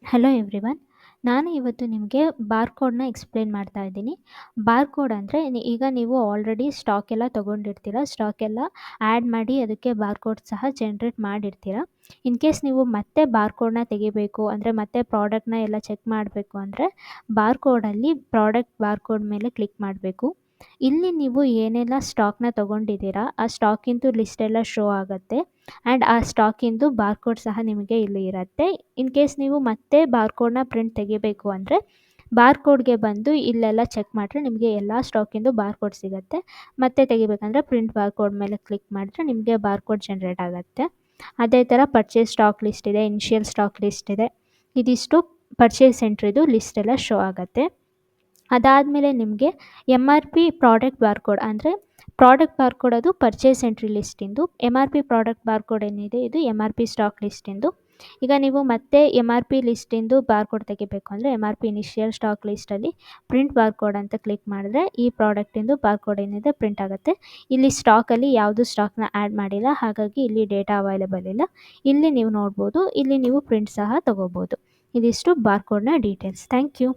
Hello everyone. ನಾನು ಇವತ್ತು ನಿಮಗೆ ಬಾರ್‌ಕೋಡ್‌ನ ಎಕ್ಸ್‌ಪ್ಲೇನ್ ಮಾಡ್ತಾ ಇದ್ದೀನಿ. ಬಾರ್‌ಕೋಡ್ ಅಂದರೆ ಈಗ ನೀವು ಆಲ್ರೆಡಿ ಸ್ಟಾಕ್ ಎಲ್ಲ ತೊಗೊಂಡಿರ್ತೀರ. ಸ್ಟಾಕ್ ಎಲ್ಲ ಆ್ಯಡ್ ಮಾಡಿ ಅದಕ್ಕೆ ಬಾರ್‌ಕೋಡ್ ಸಹ ಜನ್ರೇಟ್ ಮಾಡಿರ್ತೀರ. ಇನ್ ಕೇಸ್ ನೀವು ಮತ್ತೆ ಬಾರ್‌ಕೋಡ್‌ನ ತೆಗಿಬೇಕು ಅಂದರೆ ಮತ್ತೆ ಪ್ರಾಡಕ್ಟ್‌ನ ಎಲ್ಲ ಚೆಕ್ ಮಾಡಬೇಕು ಅಂದರೆ ಬಾರ್‌ಕೋಡಲ್ಲಿ ಪ್ರಾಡಕ್ಟ್ ಬಾರ್‌ಕೋಡ್ ಮೇಲೆ ಕ್ಲಿಕ್ ಮಾಡಬೇಕು. ಇಲ್ಲಿ ನೀವು ಏನೆಲ್ಲ ಸ್ಟಾಕ್‌ನ ತೊಗೊಂಡಿದ್ದೀರಾ ಆ ಸ್ಟಾಕಿಂದು ಲಿಸ್ಟ್ ಎಲ್ಲ ಶೋ ಆಗುತ್ತೆ. ಆ್ಯಂಡ್ ಆ ಸ್ಟಾಕಿಂದು ಬಾರ್‌ಕೋಡ್ ಸಹ ನಿಮಗೆ ಇಲ್ಲಿ ಇರುತ್ತೆ. ಇನ್ ಕೇಸ್ ನೀವು ಮತ್ತೆ ಬಾರ್‌ಕೋಡ್‌ನ ಪ್ರಿಂಟ್ ತೆಗಿಬೇಕು ಅಂದರೆ ಬಾರ್‌ಕೋಡ್‌ಗೆ ಬಂದು ಇಲ್ಲೆಲ್ಲ ಚೆಕ್ ಮಾಡಿದ್ರೆ ನಿಮಗೆ ಎಲ್ಲ ಸ್ಟಾಕಿಂದು ಬಾರ್‌ಕೋಡ್ ಸಿಗುತ್ತೆ. ಮತ್ತೆ ತೆಗಿಬೇಕಂದ್ರೆ ಪ್ರಿಂಟ್ ಬಾರ್‌ಕೋಡ್ ಮೇಲೆ ಕ್ಲಿಕ್ ಮಾಡಿದ್ರೆ ನಿಮಗೆ ಬಾರ್‌ಕೋಡ್ ಜನ್ರೇಟ್ ಆಗುತ್ತೆ. ಅದೇ ಥರ ಪರ್ಚೇಸ್ ಸ್ಟಾಕ್ ಲಿಸ್ಟ್ ಇದೆ, ಇನಿಷಿಯಲ್ ಸ್ಟಾಕ್ ಲಿಸ್ಟ್ ಇದೆ. ಇದಿಷ್ಟು ಪರ್ಚೇಸ್ ಎಂಟ್ರಿದು ಲಿಸ್ಟ್ ಎಲ್ಲ ಶೋ ಆಗುತ್ತೆ. ಅದಾದಮೇಲೆ ನಿಮಗೆ MRP ಪ್ರಾಡಕ್ಟ್ ಬಾರ್‌ಕೋಡ್ ಅಂದರೆ ಪ್ರಾಡಕ್ಟ್ ಬಾರ್‌ಕೋಡ್ ಅದು ಪರ್ಚೇಸ್ ಎಂಟ್ರಿ ಲಿಸ್ಟಿಂದು. MRP ಪ್ರಾಡಕ್ಟ್ ಬಾರ್‌ಕೋಡ್ ಏನಿದೆ ಇದು MRP ಸ್ಟಾಕ್ ಲಿಸ್ಟಿಂದು. ಈಗ ನೀವು ಮತ್ತೆ MRP ಲಿಸ್ಟಿಂದು ಬಾರ್‌ಕೋಡ್ ತೆಗಿಬೇಕು ಅಂದರೆ MRP ಇನಿಷಿಯಲ್ ಸ್ಟಾಕ್ ಲಿಸ್ಟಲ್ಲಿ ಪ್ರಿಂಟ್ ಬಾರ್‌ಕೋಡ್ ಅಂತ ಕ್ಲಿಕ್ ಮಾಡಿದ್ರೆ ಈ ಪ್ರಾಡಕ್ಟಿಂದು ಬಾರ್‌ಕೋಡ್ ಏನಿದೆ ಪ್ರಿಂಟ್ ಆಗುತ್ತೆ. ಇಲ್ಲಿ ಸ್ಟಾಕಲ್ಲಿ ಯಾವುದು ಸ್ಟಾಕ್‌ನ ಆ್ಯಡ್ ಮಾಡಿಲ್ಲ, ಹಾಗಾಗಿ ಇಲ್ಲಿ ಡೇಟಾ ಅವೈಲೇಬಲ್ ಇಲ್ಲ. ಇಲ್ಲಿ ನೀವು ನೋಡ್ಬೋದು, ಇಲ್ಲಿ ನೀವು ಪ್ರಿಂಟ್ ಸಹ ತೊಗೋಬೋದು. ಇದಿಷ್ಟು ಬಾರ್‌ಕೋಡ್‌ನ ಡೀಟೇಲ್ಸ್. Thank you.